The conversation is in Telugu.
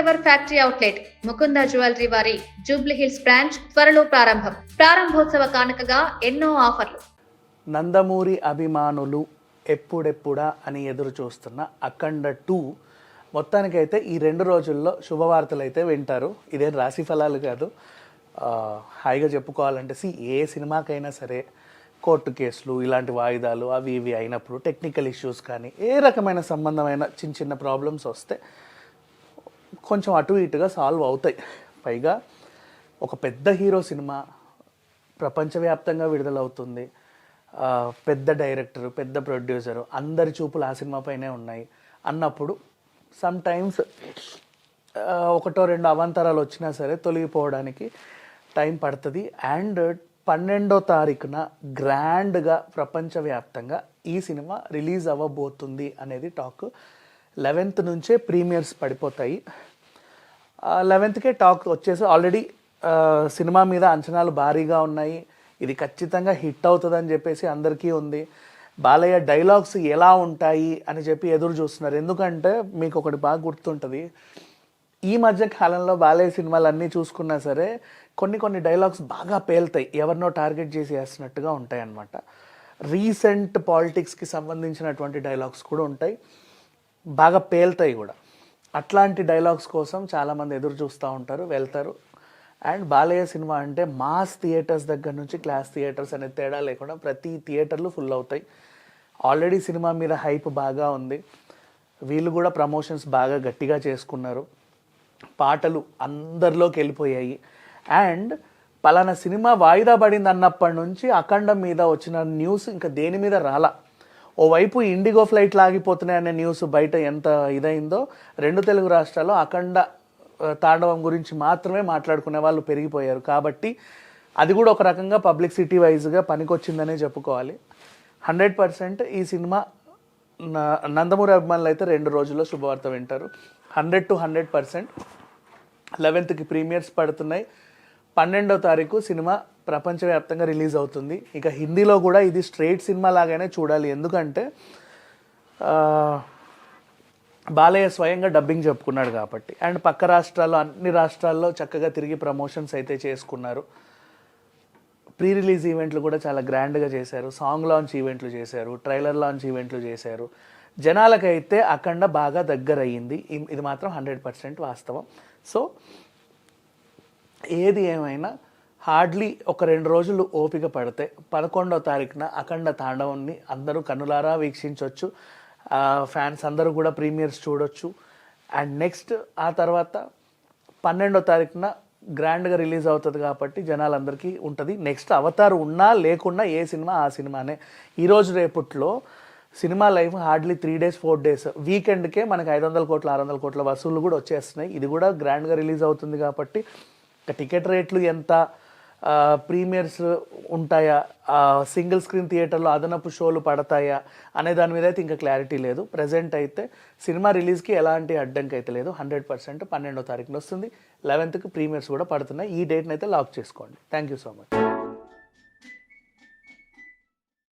Ever factory outlet Mukunda jewellery వారి జూబ్లీ హిల్స్ బ్రాంచ్ త్వరలో ప్రారంభోత్సవ కానుకగా ఎన్నో ఆఫర్లు. నందమూరి అభిమానులు ఎప్పుడెప్పుడా అని ఎదురు చూస్తున్న అఖండ 2 మొత్తానికైతే ఈ 2 రోజుల్లో శుభవార్తలు అయితే వింటారు. ఇదేం రాశి ఫలాలు కాదు. హాయిగా చెప్పుకోవాలంటే ఏ సినిమాకైనా సరే కోర్టు కేసులు ఇలాంటి వాయిదాలు అవి ఇవి అయినప్పుడు టెక్నికల్ ఇష్యూస్ కానీ ఏ రకమైన సంబంధమైన చిన్న చిన్న ప్రాబ్లమ్స్ వస్తే కొంచెం అటు ఇటుగా సాల్వ్ అవుతాయి. పైగా ఒక పెద్ద హీరో సినిమా ప్రపంచవ్యాప్తంగా విడుదలవుతుంది. పెద్ద డైరెక్టర్, పెద్ద ప్రొడ్యూసరు, అందరి చూపులు ఆ సినిమా పైనే ఉన్నాయి అన్నప్పుడు సమ్ టైమ్స్ ఒకటో రెండు అవాంతరాలు వచ్చినా సరే తొలగిపోవడానికి టైం పడుతుంది. అండ్ 12వ తారీఖున గ్రాండ్గా ప్రపంచవ్యాప్తంగా ఈ సినిమా రిలీజ్ అవ్వబోతుంది అనేది టాక్. 11th నుంచే ప్రీమియర్స్ పడిపోతాయి. 11th టాక్ వచ్చేసి ఆల్రెడీ సినిమా మీద అంచనాలు భారీగా ఉన్నాయి. ఇది ఖచ్చితంగా హిట్ అవుతుందని చెప్పేసి అందరికీ ఉంది. బాలయ్య డైలాగ్స్ ఎలా ఉంటాయి అని చెప్పి ఎదురు చూస్తున్నారు. ఎందుకంటే మీకు ఒకటి బాగా గుర్తుంటుంది, ఈ మధ్య కాలంలో బాలయ్య సినిమాలు అన్నీ చూసుకున్నా సరే కొన్ని డైలాగ్స్ బాగా పేలుతాయి, ఎవరినో టార్గెట్ చేసి వేస్తున్నట్టుగా ఉంటాయి అన్నమాట. రీసెంట్ పాలిటిక్స్కి సంబంధించినటువంటి డైలాగ్స్ కూడా ఉంటాయి, బాగా పేలుతాయి కూడా. అట్లాంటి డైలాగ్స్ కోసం చాలామంది ఎదురు చూస్తూ ఉంటారు, వెళ్తారు. అండ్ బాలయ్య సినిమా అంటే మాస్ థియేటర్స్ దగ్గర నుంచి క్లాస్ థియేటర్స్ అనే తేడా లేకుండా ప్రతి థియేటర్లు ఫుల్ అవుతాయి. ఆల్రెడీ సినిమా మీద హైప్ బాగా ఉంది. వీళ్ళు కూడా ప్రమోషన్స్ బాగా గట్టిగా చేసుకున్నారు. పాటలు అందరిలోకి వెళ్ళిపోయాయి. అండ్ పలానా సినిమా వాయిదా పడింది అన్నప్పటి నుంచి అఖండ మీద వచ్చిన న్యూస్ ఇంకా దేని మీద రాలా. ఓవైపు ఇండిగో ఫ్లైట్లు ఆగిపోతున్నాయి అనే న్యూస్ బయట ఎంత ఇదైందో, 2 తెలుగు రాష్ట్రాల్లో అఖండ తాండవం గురించి మాత్రమే మాట్లాడుకునే వాళ్ళు పెరిగిపోయారు. కాబట్టి అది కూడా ఒక రకంగా పబ్లిసిటీ వైజ్గా పనికొచ్చిందనే చెప్పుకోవాలి. 100% ఈ సినిమా నందమూరి అభిమానులు అయితే 2 రోజుల్లో శుభవార్త వింటారు. 100 to 100%. 11th ప్రీమియర్స్ పడుతున్నాయి. 12వ తారీఖు సినిమా ప్రపంచవ్యాప్తంగా రిలీజ్ అవుతుంది. ఇక హిందీలో కూడా ఇది స్ట్రైట్ సినిమా లాగానే చూడాలి. ఎందుకంటే బాలయ్య స్వయంగా డబ్బింగ్ చెప్పుకున్నాడు కాబట్టి. అండ్ పక్క రాష్ట్రాల్లో అన్ని రాష్ట్రాల్లో చక్కగా తిరిగి ప్రమోషన్స్ అయితే చేసుకున్నారు. ప్రీ రిలీజ్ ఈవెంట్లు కూడా చాలా గ్రాండ్గా చేశారు. సాంగ్ లాంచ్ ఈవెంట్లు చేశారు, ట్రైలర్ లాంచ్ ఈవెంట్లు చేశారు. జనాలకైతే అఖండ బాగా దగ్గర అయ్యింది. ఇది మాత్రం 100% వాస్తవం. సో ఏది ఏమైనా హార్డ్లీ ఒక 2 రోజులు ఓపిక పడితే 11వ తారీఖున అఖండ తాండవాన్ని అందరూ కన్నులారా వీక్షించవచ్చు. ఫ్యాన్స్ అందరూ కూడా ప్రీమియర్స్ చూడొచ్చు. అండ్ నెక్స్ట్ ఆ తర్వాత 12వ తారీఖున గ్రాండ్గా రిలీజ్ అవుతుంది కాబట్టి జనాలందరికీ ఉంటుంది. నెక్స్ట్ అవతార్ ఉన్నా లేకున్నా ఏ సినిమా ఆ సినిమానే. ఈరోజు రేపట్లో cinema life hardly 3 days 4 days వీకెండ్కే మనకి 500 కోట్ల 600 కోట్ల వసూళ్ళు కూడా వచ్చేస్తున్నాయి. ఇది కూడా గ్రాండ్గా రిలీజ్ అవుతుంది కాబట్టి టికెట్ రేట్లు ఎంత, ప్రీమియర్స్ ఉంటాయా, సింగిల్ స్క్రీన్ థియేటర్లో అదనపు షోలు పడతాయా అనే దాని మీద అయితే ఇంకా క్లారిటీ లేదు. ప్రజెంట్ అయితే సినిమా రిలీజ్కి ఎలాంటి అడ్డంకి అయితే లేదు. 100% 12వ తారీఖున వస్తుంది. 11th ప్రీమియర్స్ కూడా పడుతున్నాయి. ఈ డేట్ని అయితే లాక్ చేసుకోండి. Thank you so much.